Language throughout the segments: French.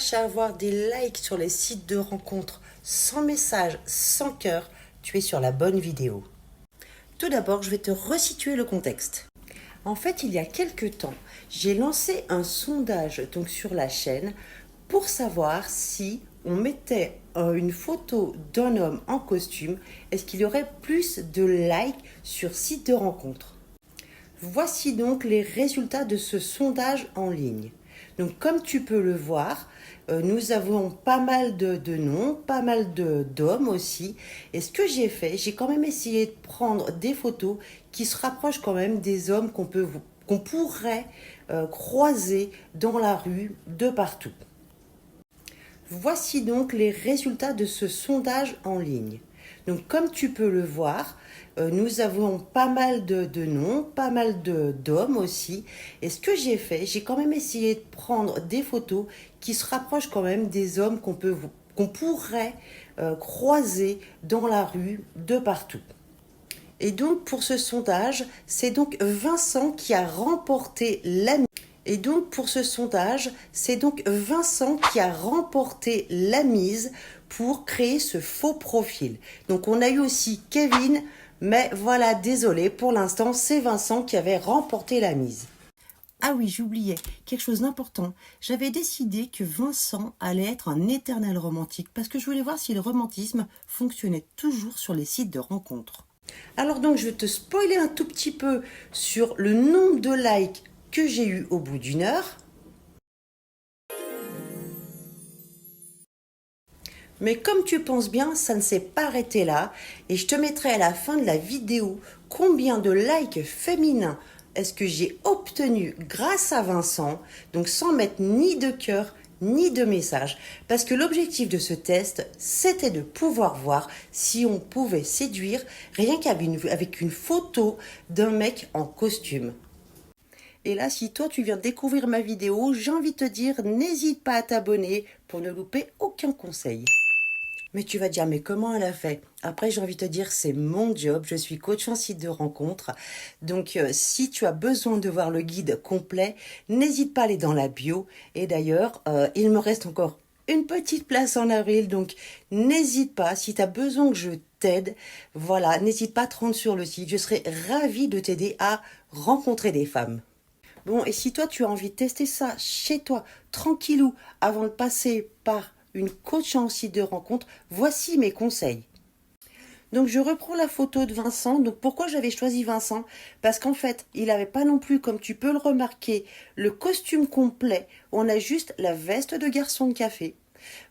cherches à avoir des likes sur les sites de rencontres sans message, sans cœur, tu es sur la bonne vidéo. Tout d'abord, je vais te resituer le contexte. En fait, il y a quelques temps, j'ai lancé un sondage sur la chaîne pour savoir si on mettait une photo d'un homme en costume, est-ce qu'il y aurait plus de likes sur site de rencontres. Voici donc les résultats de ce sondage en ligne. Donc comme tu peux le voir, nous avons pas mal de noms, pas mal d'hommes aussi. Et ce que j'ai fait, j'ai quand même essayé de prendre des photos qui se rapprochent quand même des hommes qu'on pourrait croiser dans la rue de partout. Voici donc les résultats de ce sondage en ligne. Donc comme tu peux le voir, nous avons pas mal de noms, pas mal d'hommes aussi. Et ce que j'ai fait, j'ai quand même essayé de prendre des photos qui se rapprochent quand même des hommes qu'on pourrait croiser dans la rue de partout. Et donc pour ce sondage, c'est donc Vincent qui a remporté la mise pour créer ce faux profil. Donc on a eu aussi Kevin, mais voilà, désolé, pour l'instant c'est Vincent qui avait remporté la mise. Ah oui, j'oubliais quelque chose d'important. J'avais décidé que Vincent allait être un éternel romantique parce que je voulais voir si le romantisme fonctionnait toujours sur les sites de rencontres. Alors donc je vais te spoiler un tout petit peu sur le nombre de likes que j'ai eu au bout d'une heure. Mais comme tu penses bien, ça ne s'est pas arrêté là et je te mettrai à la fin de la vidéo combien de likes féminins est-ce que j'ai obtenu grâce à Vincent, donc sans mettre ni de cœur ni de message, parce que l'objectif de ce test, c'était de pouvoir voir si on pouvait séduire rien qu'avec une photo d'un mec en costume. Et là, si toi tu viens de découvrir ma vidéo, j'ai envie de te dire, n'hésite pas à t'abonner pour ne louper aucun conseil. Mais tu vas te dire, mais comment elle a fait? Après, j'ai envie de te dire, c'est mon job, je suis coach en site de rencontre. Donc, si tu as besoin de voir le guide complet, n'hésite pas à aller dans la bio. Et d'ailleurs, il me reste encore une petite place en avril, donc n'hésite pas, si tu as besoin que je t'aide, voilà, n'hésite pas à te rendre sur le site. Je serai ravie de t'aider à rencontrer des femmes. Bon, et si toi, tu as envie de tester ça chez toi, tranquillou, avant de passer par une coach en site de rencontre, voici mes conseils. Donc je reprends la photo de Vincent. Donc pourquoi j'avais choisi Vincent? Parce qu'en fait, il n'avait pas non plus, comme tu peux le remarquer, le costume complet. On a juste la veste de garçon de café.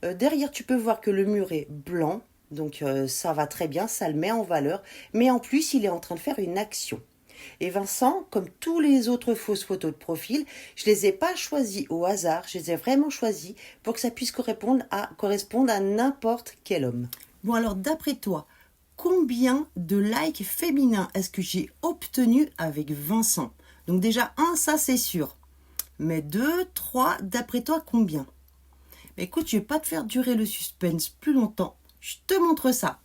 Derrière, tu peux voir que le mur est blanc. Donc ça va très bien, ça le met en valeur. Mais en plus, il est en train de faire une action. Et Vincent, comme tous les autres fausses photos de profil, je les ai pas choisies au hasard, je les ai vraiment choisies pour que ça puisse correspondre à n'importe quel homme. Bon alors, d'après toi, combien de likes féminins est-ce que j'ai obtenu avec Vincent? Donc déjà, 1, ça c'est sûr. Mais 2, 3, d'après toi, combien? Mais écoute, je vais pas te faire durer le suspense plus longtemps. Je te montre ça.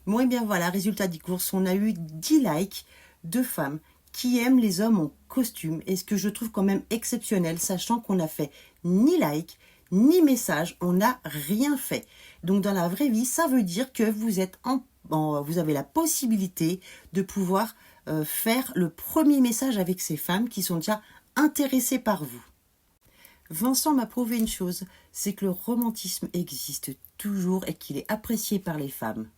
Bon, et bien voilà, résultat des courses, on a eu 10 likes de femmes qui aiment les hommes en costume. Et ce que je trouve quand même exceptionnel, sachant qu'on n'a fait ni like, ni message, on n'a rien fait. Donc dans la vraie vie, ça veut dire que vous êtes vous avez la possibilité de pouvoir faire le premier message avec ces femmes qui sont déjà intéressées par vous. Vincent m'a prouvé une chose, c'est que le romantisme existe toujours et qu'il est apprécié par les femmes.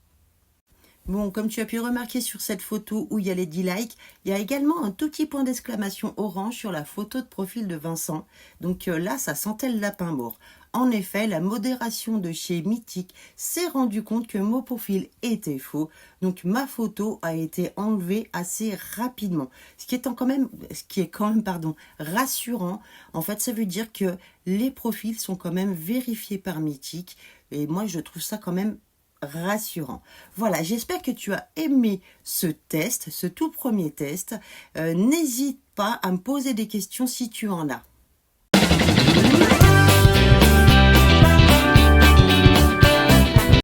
Bon, comme tu as pu remarquer sur cette photo où il y a les 10 likes, il y a également un tout petit point d'exclamation orange sur la photo de profil de Vincent. Donc là, ça sentait le lapin mort. En effet, la modération de chez Mythique s'est rendu compte que mon profil était faux. Donc ma photo a été enlevée assez rapidement. Ce qui est quand même rassurant. En fait, ça veut dire que les profils sont quand même vérifiés par Mythique. Et moi, je trouve ça quand même rassurant. Voilà, j'espère que tu as aimé ce test, ce tout premier test. N'hésite pas à me poser des questions si tu en as.